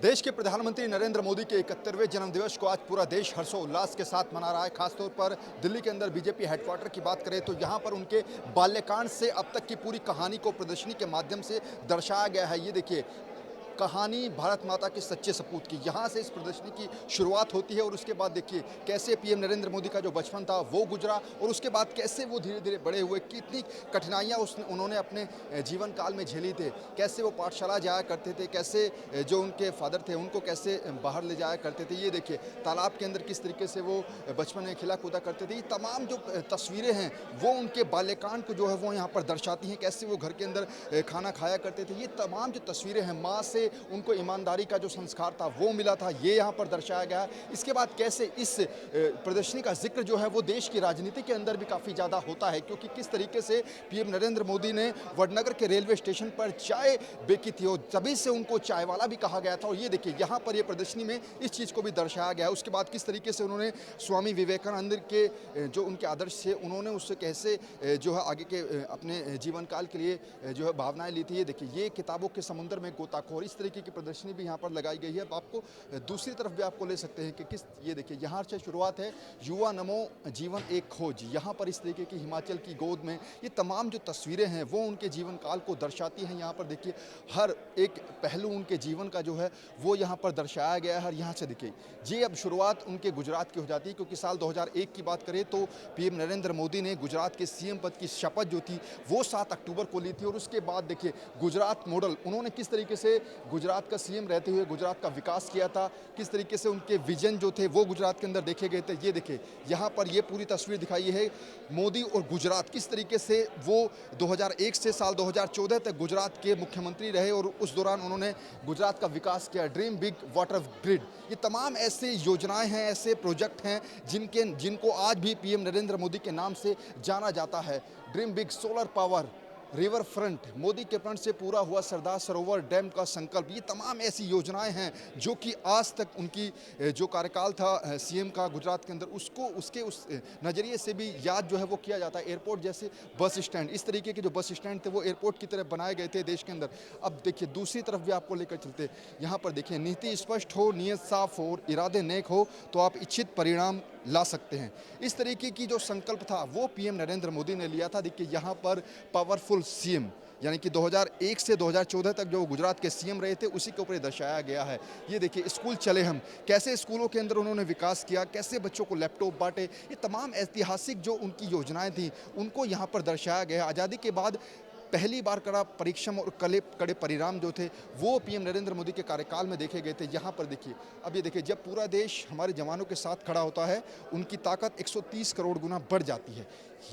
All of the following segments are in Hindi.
देश के प्रधानमंत्री नरेंद्र मोदी के 71वें जन्मदिवस को आज पूरा देश हर्षोल्लास के साथ मना रहा है। खासतौर पर दिल्ली के अंदर बीजेपी हेडक्वार्टर की बात करें तो यहाँ पर उनके बाल्यकाल से अब तक की पूरी कहानी को प्रदर्शनी के माध्यम से दर्शाया गया है। ये देखिए, कहानी भारत माता के सच्चे सपूत की यहाँ से इस प्रदर्शनी की शुरुआत होती है और उसके बाद देखिए कैसे पीएम नरेंद्र मोदी का जो बचपन था वो गुजरा और उसके बाद कैसे वो धीरे धीरे बड़े हुए, कितनी कठिनाइयाँ उन्होंने अपने जीवन काल में झेली थे, कैसे वो पाठशाला जाया करते थे, कैसे जो उनके फादर थे उनको कैसे बाहर ले जाया करते थे। ये देखिए तालाब के अंदर किस तरीके से वो बचपन में खिला कूदा करते थे। ये तमाम जो तस्वीरें हैं वो उनके बाल्यकाल को जो है वो यहाँ पर दर्शाती हैं, कैसे वो घर के अंदर खाना खाया करते थे। ये तमाम जो तस्वीरें हैं, माँ से उनको ईमानदारी का जो संस्कार था वो मिला था, ये यहाँ पर दर्शाया गया है। इसके बाद कैसे इस प्रदर्शनी का जिक्र जो है वो देश की राजनीति के अंदर भी काफ़ी ज़्यादा होता है, क्योंकि किस तरीके से पीएम नरेंद्र मोदी ने वडनगर के रेलवे स्टेशन पर चाय बेची थी और तभी से उनको चाय वाला भी कहा गया था। और ये देखिए यहाँ पर ये प्रदर्शनी में इस चीज़ को भी दर्शाया गया है। उसके बाद किस तरीके से उन्होंने स्वामी विवेकानंद के जो उनके आदर्श थे उन्होंने उससे कैसे जो है आगे के अपने जीवन काल के लिए जो है भावनाएं ली थी। ये देखिए, ये किताबों के समुद्र में गोताखोर, इस तरीके की प्रदर्शनी भी यहाँ पर लगाई गई है। अब आपको दूसरी तरफ भी आपको ले सकते हैं कि किस, ये देखिए यहाँ से शुरुआत है, युवा नमो जीवन एक खोज। यहाँ पर इस तरीके की हिमाचल की गोद में ये तमाम जो तस्वीरें हैं वो उनके जीवन काल को दर्शाती हैं। यहाँ पर देखिए हर एक पहलू उनके जीवन का जो है वो यहाँ पर दर्शाया गया है। यहाँ से देखिए ये अब शुरुआत उनके गुजरात की हो जाती है, क्योंकि साल 2001 की बात करें तो पीएम नरेंद्र मोदी ने गुजरात के सीएम पद की शपथ जो थी वो 7 अक्टूबर को ली थी। और उसके बाद देखिए गुजरात मॉडल, उन्होंने किस तरीके से गुजरात का सीएम रहते हुए गुजरात का विकास किया था, किस तरीके से उनके विजन जो थे वो गुजरात के अंदर देखे गए थे। ये देखिए यहाँ पर ये पूरी तस्वीर दिखाई है मोदी और गुजरात, किस तरीके से वो 2001 से साल 2014 तक गुजरात के मुख्यमंत्री रहे और उस दौरान उन्होंने गुजरात का विकास किया। ड्रीम बिग वाटर ग्रिड, ये तमाम ऐसे योजनाएं हैं, ऐसे प्रोजेक्ट हैं जिनको आज भी पीएम नरेंद्र मोदी के नाम से जाना जाता है। Dream big solar power, river front, Modi के फ्रंट से पूरा हुआ सरदार सरोवर डैम का संकल्प, ये तमाम ऐसी योजनाएं हैं जो कि आज तक उनकी जो कार्यकाल था सीएम का गुजरात के अंदर उसके उस नज़रिए से भी याद जो है वो किया जाता है। एयरपोर्ट जैसे बस स्टैंड, इस तरीके के जो बस स्टैंड थे वो एयरपोर्ट की तरह बनाए गए थे देश के अंदर। अब देखिए दूसरी तरफ भी आपको लेकर चलते, यहाँ पर देखिए नीति स्पष्ट हो, नीयत साफ हो और इरादे नेक हो तो आप इच्छित परिणाम ला सकते हैं। इस तरीके की जो संकल्प था वो पीएम नरेंद्र मोदी ने लिया था। देखिए यहाँ पर पावरफुल सीएम, यानी कि 2001 से 2014 तक जो गुजरात के सीएम रहे थे उसी के ऊपर दर्शाया गया है। ये देखिए स्कूल चले हम, कैसे स्कूलों के अंदर उन्होंने विकास किया, कैसे बच्चों को लैपटॉप बांटे, ये तमाम ऐतिहासिक जो उनकी योजनाएं थी उनको यहाँ पर दर्शाया गया। आज़ादी के बाद पहली बार कड़ा परिश्रम और कड़े परिणाम जो थे वो पीएम नरेंद्र मोदी के कार्यकाल में देखे गए थे। यहाँ पर देखिए, अब ये देखिए जब पूरा देश हमारे जवानों के साथ खड़ा होता है उनकी ताकत 130 करोड़ गुना बढ़ जाती है।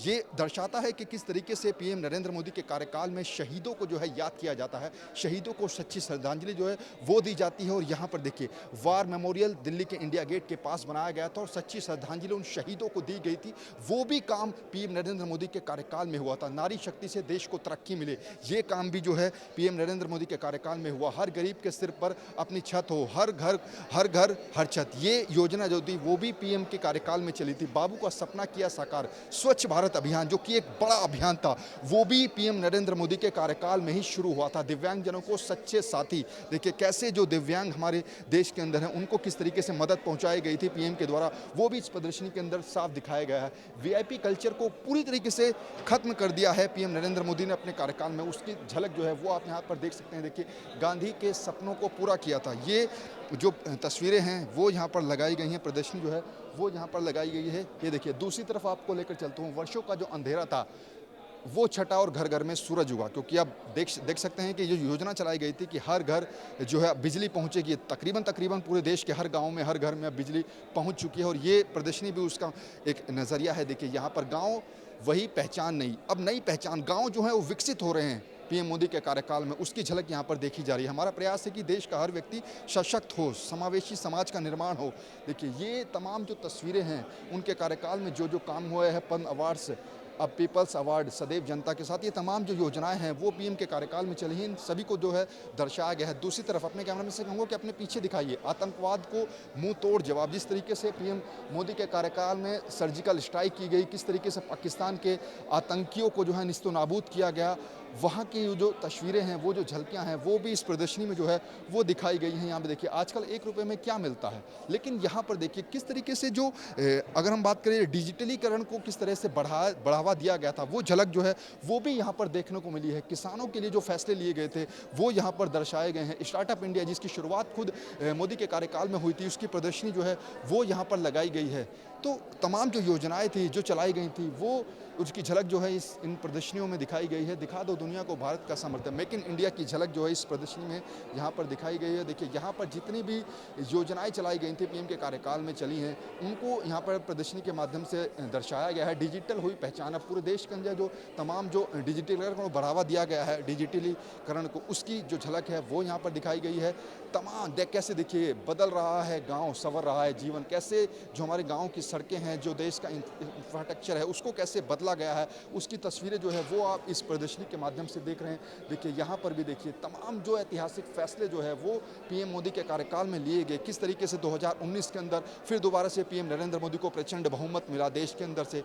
ये दर्शाता है कि किस तरीके से पीएम नरेंद्र मोदी के कार्यकाल में शहीदों को जो है याद किया जाता है, शहीदों को सच्ची श्रद्धांजलि जो है वो दी जाती है। और यहाँ पर देखिए वार मेमोरियल दिल्ली के इंडिया गेट के पास बनाया गया था और सच्ची श्रद्धांजलि उन शहीदों को दी गई थी। वो भी काम पीएम नरेंद्र मोदी के कार्यकाल में हुआ था। नारी शक्ति से देश को तरक्की मिले, ये काम भी जो है पीएम नरेंद्र मोदी के कार्यकाल में हुआ। हर गरीब के सिर पर अपनी छत हो, हर घर हर छत, ये योजना जो थी वो भी पीएम के कार्यकाल में चली थी। बाबू का सपना किया साकार, स्वच्छ भारत अभियान जो कि एक बड़ा अभियान था वो भी पीएम नरेंद्र मोदी के कार्यकाल में ही शुरू हुआ था। दिव्यांगजनों को सच्चे साथी, देखिए कैसे जो दिव्यांग हमारे देश के अंदर हैं उनको किस तरीके से मदद पहुंचाई गई थी पीएम के द्वारा, वो भी इस प्रदर्शनी के अंदर साफ दिखाया गया है। वीआईपी कल्चर को पूरी तरीके से खत्म कर दिया है पीएम नरेंद्र मोदी ने अपने कार्यकाल में, उसकी झलक जो है वो आप यहाँ पर देख सकते हैं। देखिए गांधी के सपनों को पूरा किया था। ये जो तस्वीरें हैं वो यहाँ पर लगाई गई हैं, प्रदर्शनी जो है वो यहाँ पर लगाई गई है। ये देखिए दूसरी तरफ आपको लेकर चलता हूँ, वर्षों का जो अंधेरा था वो छटा और घर घर में सूरज हुआ, क्योंकि आप देख सकते हैं कि ये योजना चलाई गई थी कि हर घर जो है बिजली पहुंचेगी। तकरीबन पूरे देश के हर गांव में, हर घर में अब बिजली पहुंच चुकी है और ये प्रदर्शनी भी उसका एक नज़रिया है। देखिए यहाँ पर गाँव वही पहचान नहीं, अब नई पहचान, गाँव जो है वो विकसित हो रहे हैं पीएम मोदी के कार्यकाल में, उसकी झलक यहाँ पर देखी जा रही है। हमारा प्रयास है कि देश का हर व्यक्ति सशक्त हो, समावेशी समाज का निर्माण हो। देखिए ये तमाम जो तस्वीरें हैं उनके कार्यकाल में जो काम हुए हैं, पद्म अवार्ड्स, अब पीपल्स अवार्ड, सदैव जनता के साथ, ये तमाम जो योजनाएं हैं वो पीएम के कार्यकाल में चली हैं, इन सभी को जो है दर्शाया गया है। दूसरी तरफ अपने कैमरामैन से कहूँगा कि अपने पीछे दिखाइए आतंकवाद को मुंह तोड़ जवाब, जिस तरीके से पीएम मोदी के कार्यकाल में सर्जिकल स्ट्राइक की गई, किस तरीके से पाकिस्तान के आतंकियों को जो है निस्तो नाबूद किया गया, वहाँ की जो तस्वीरें हैं, वो जो झलकियाँ हैं, वो भी इस प्रदर्शनी में जो है वो दिखाई गई हैं। यहाँ पे देखिए आजकल ₹1 में क्या मिलता है, लेकिन यहाँ पर देखिए किस तरीके से जो अगर हम बात करें डिजिटलीकरण को किस तरह से बढ़ावा दिया गया था, वो झलक जो है वो भी यहाँ पर देखने को मिली है। किसानों के लिए जो फैसले लिए गए थे, वो यहाँ पर दर्शाए गए हैं। स्टार्टअप इंडिया जिसकी शुरुआत खुद मोदी के कार्यकाल में हुई थी, उसकी प्रदर्शनी जो है वो यहाँ पर लगाई गई है। तो तमाम जो योजनाएँ थी, जो चलाई गई थी, वो उसकी झलक जो है इन प्रदर्शनियों में दिखाई गई है। दिखा दो दुनिया को भारत का समर्थन, मेक इन इंडिया की झलक जो है इस प्रदर्शनी में यहाँ पर दिखाई गई है। देखिए यहाँ पर जितनी भी योजनाएं चलाई गई थी पीएम के कार्यकाल में चली हैं, उनको यहाँ पर प्रदर्शनी के माध्यम से दर्शाया गया है। डिजिटल हुई पहचान, अब पूरे देश के अंदर जो तमाम जो डिजिटलीकरण को बढ़ावा दिया गया है, डिजिटलीकरण को, उसकी जो झलक है वो यहाँ पर दिखाई गई है। तमाम कैसे देखिए बदल रहा है गाँव, संवर रहा है जीवन, कैसे जो हमारे गाँव की सड़कें हैं, जो देश का इंफ्रास्ट्रक्चर है, उसको कैसे बदला गया है, उसकी तस्वीरें जो है वो आप इस प्रदर्शनी के माध्यम से देख रहे हैं। देखिए यहाँ पर भी देखिए तमाम जो ऐतिहासिक फैसले जो है वो पीएम मोदी के कार्यकाल में लिए गए। किस तरीके से 2019 के अंदर फिर दोबारा से पीएम नरेंद्र मोदी को प्रचंड बहुमत मिला देश के अंदर से,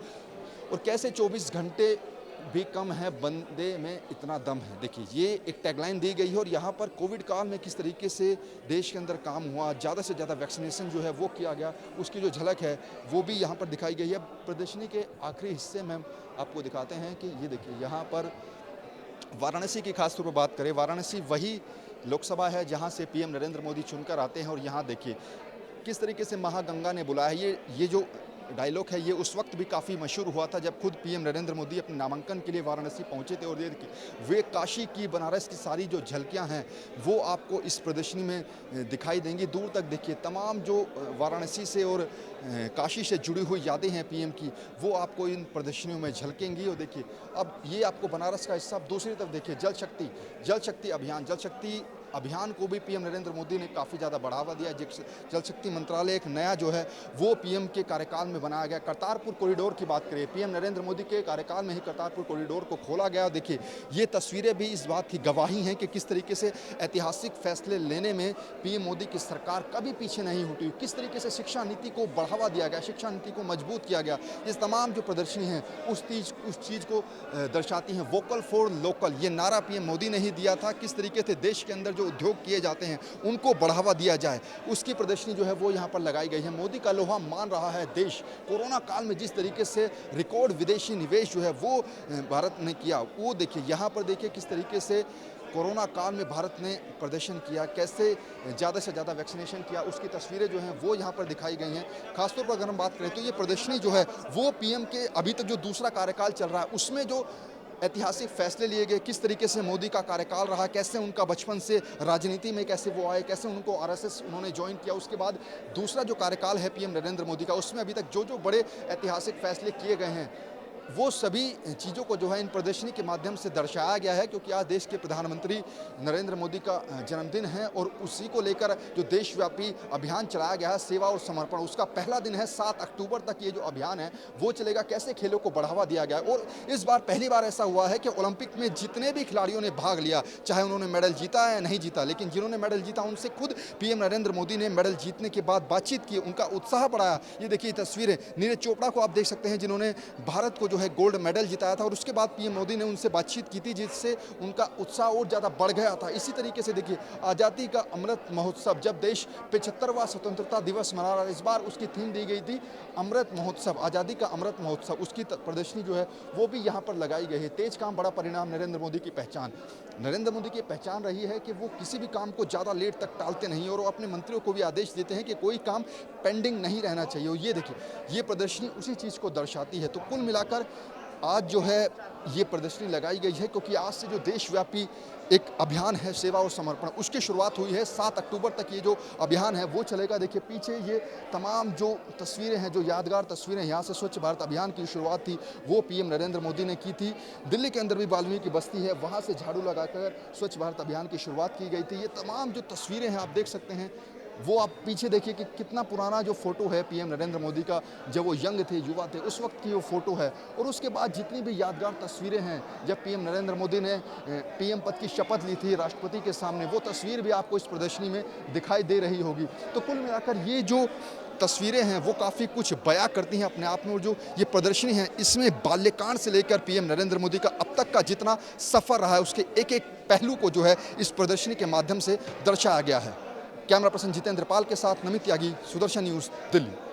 और कैसे 24 घंटे भी कम है, बंदे में इतना दम है। देखिए ये एक टैगलाइन दी गई है, और यहाँ पर कोविड काल में किस तरीके से देश के अंदर काम हुआ, ज़्यादा से ज़्यादा वैक्सीनेशन जो है वो किया गया, उसकी जो झलक है वो भी यहाँ पर दिखाई गई है। प्रदर्शनी के आखिरी हिस्से में आपको दिखाते हैं कि ये देखिए यहाँ पर वाराणसी की खास तौर पर बात करें, वाराणसी वही लोकसभा है जहाँ से पीएम नरेंद्र मोदी चुनकर आते हैं, और यहाँ देखिए किस तरीके से महागंगा ने बुलाया। ये जो डायलॉग है ये उस वक्त भी काफ़ी मशहूर हुआ था जब खुद पीएम नरेंद्र मोदी अपने नामांकन के लिए वाराणसी पहुंचे थे, और ये वे काशी की, बनारस की सारी जो झलकियां हैं वो आपको इस प्रदर्शनी में दिखाई देंगी। दूर तक देखिए तमाम जो वाराणसी से और काशी से जुड़ी हुई यादें हैं पीएम की, वो आपको इन प्रदर्शनियों में झलकेंगी। और देखिए अब ये आपको बनारस का हिस्सा, दूसरी तरफ देखिए जल शक्ति अभियान को भी पीएम नरेंद्र मोदी ने काफ़ी ज़्यादा बढ़ावा दिया। जल शक्ति मंत्रालय एक नया जो है वो पीएम के कार्यकाल में बनाया गया। करतारपुर कॉरिडोर की बात करें, पीएम नरेंद्र मोदी के कार्यकाल में ही करतारपुर कॉरिडोर को खोला गया। देखिए ये तस्वीरें भी इस बात की गवाही हैं कि किस तरीके से ऐतिहासिक फैसले लेने में पीएम मोदी की सरकार कभी पीछे नहीं हटी। किस तरीके से शिक्षा नीति को बढ़ावा दिया गया, शिक्षा नीति को मजबूत किया गया। ये तमाम जो प्रदर्शनी हैं उस चीज़ को दर्शाती हैं। वोकल फॉर लोकल, ये नारा पीएम मोदी ने ही दिया था। किस तरीके से देश के अंदर जो उद्योग किए जाते हैं उनको बढ़ावा दिया जाए, उसकी प्रदर्शनी जो है वो यहाँ पर लगाई गई है। मोदी का लोहा मान रहा है देश। कोरोना काल में जिस तरीके से रिकॉर्ड विदेशी निवेश जो है वो भारत ने किया, वो देखिए यहाँ पर देखिए किस तरीके से कोरोना काल में भारत ने प्रदर्शन किया, कैसे ज़्यादा से ज़्यादा वैक्सीनेशन किया, उसकी तस्वीरें जो हैं वो यहाँ पर दिखाई गई हैं। खासतौर पर अगर हम बात करें तो ये प्रदर्शनी जो है वो पीएम के अभी तक जो दूसरा कार्यकाल चल रहा है उसमें जो ऐतिहासिक फैसले लिए गए, किस तरीके से मोदी का कार्यकाल रहा, कैसे उनका बचपन से राजनीति में कैसे वो आए, कैसे उनको आरएसएस उन्होंने ज्वाइन किया, उसके बाद दूसरा जो कार्यकाल है पीएम नरेंद्र मोदी का, उसमें अभी तक जो जो बड़े ऐतिहासिक फैसले किए गए हैं वो सभी चीज़ों को जो है इन प्रदर्शनी के माध्यम से दर्शाया गया है। क्योंकि आज देश के प्रधानमंत्री नरेंद्र मोदी का जन्मदिन है, और उसी को लेकर जो देशव्यापी अभियान चलाया गया है सेवा और समर्पण, उसका पहला दिन है। 7 अक्टूबर तक ये जो अभियान है वो चलेगा। कैसे खेलों को बढ़ावा दिया गया है, और इस बार पहली बार ऐसा हुआ है कि ओलंपिक में जितने भी खिलाड़ियों ने भाग लिया, चाहे उन्होंने मेडल जीता या नहीं जीता, लेकिन जिन्होंने मेडल जीता उनसे खुद पीएम नरेंद्र मोदी ने मेडल जीतने के बाद बातचीत की, उनका उत्साह बढ़ाया। ये देखिए तस्वीरें, नीरज चोपड़ा को आप देख सकते हैं जिन्होंने भारत को जो है गोल्ड मेडल जिताया था, और उसके बाद पीएम मोदी ने उनसे बातचीत की थी जिससे उनका उत्साह और ज़्यादा बढ़ गया था। इसी तरीके से देखिए आज़ादी का अमृत महोत्सव, जब देश 75वां स्वतंत्रता दिवस मना रहा है, इस बार उसकी थीम दी गई थी अमृत महोत्सव, आज़ादी का अमृत महोत्सव। उसकी प्रदर्शनी जो है वो भी यहाँ पर लगाई गई है। तेज काम बड़ा परिणाम, नरेंद्र मोदी की पहचान। नरेंद्र मोदी की पहचान रही है कि वो किसी भी काम को ज़्यादा लेट तक टालते नहीं, और वो अपने मंत्रियों को भी आदेश देते हैं कि कोई काम पेंडिंग नहीं रहना चाहिए। और ये देखिए ये प्रदर्शनी उसी चीज़ को दर्शाती है। तो कुल मिलाकर आज जो है ये प्रदर्शनी लगाई गई है, क्योंकि आज से जो देशव्यापी एक अभियान है सेवा और समर्पण, उसकी शुरुआत हुई है। 7 अक्टूबर तक ये जो अभियान है वो चलेगा। देखिए पीछे ये तमाम जो तस्वीरें हैं, जो यादगार तस्वीरें, यहाँ से स्वच्छ भारत अभियान की शुरुआत थी वो पीएम नरेंद्र मोदी ने की थी। दिल्ली के अंदर भी वाल्मीकि बस्ती है, वहाँ से झाड़ू लगाकर स्वच्छ भारत अभियान की शुरुआत की गई थी। ये तमाम जो तस्वीरें हैं आप देख सकते हैं, वो आप पीछे देखिए कि कितना पुराना जो फ़ोटो है पीएम नरेंद्र मोदी का, जब वो यंग थे, युवा थे, उस वक्त की वो फ़ोटो है। और उसके बाद जितनी भी यादगार तस्वीरें हैं, जब पीएम नरेंद्र मोदी ने पीएम पद की शपथ ली थी राष्ट्रपति के सामने, वो तस्वीर भी आपको इस प्रदर्शनी में दिखाई दे रही होगी। तो कुल मिलाकर ये जो तस्वीरें हैं वो काफ़ी कुछ बयां करती हैं अपने आप में, और जो ये प्रदर्शनी है इसमें बाल्यकाल से लेकर पीएम नरेंद्र मोदी का अब तक का जितना सफ़र रहा है उसके एक एक पहलू को जो है इस प्रदर्शनी के माध्यम से दर्शाया गया है। कैमरा पर्सन जितेंद्र पाल के साथ नमित त्यागी, सुदर्शन न्यूज़, दिल्ली।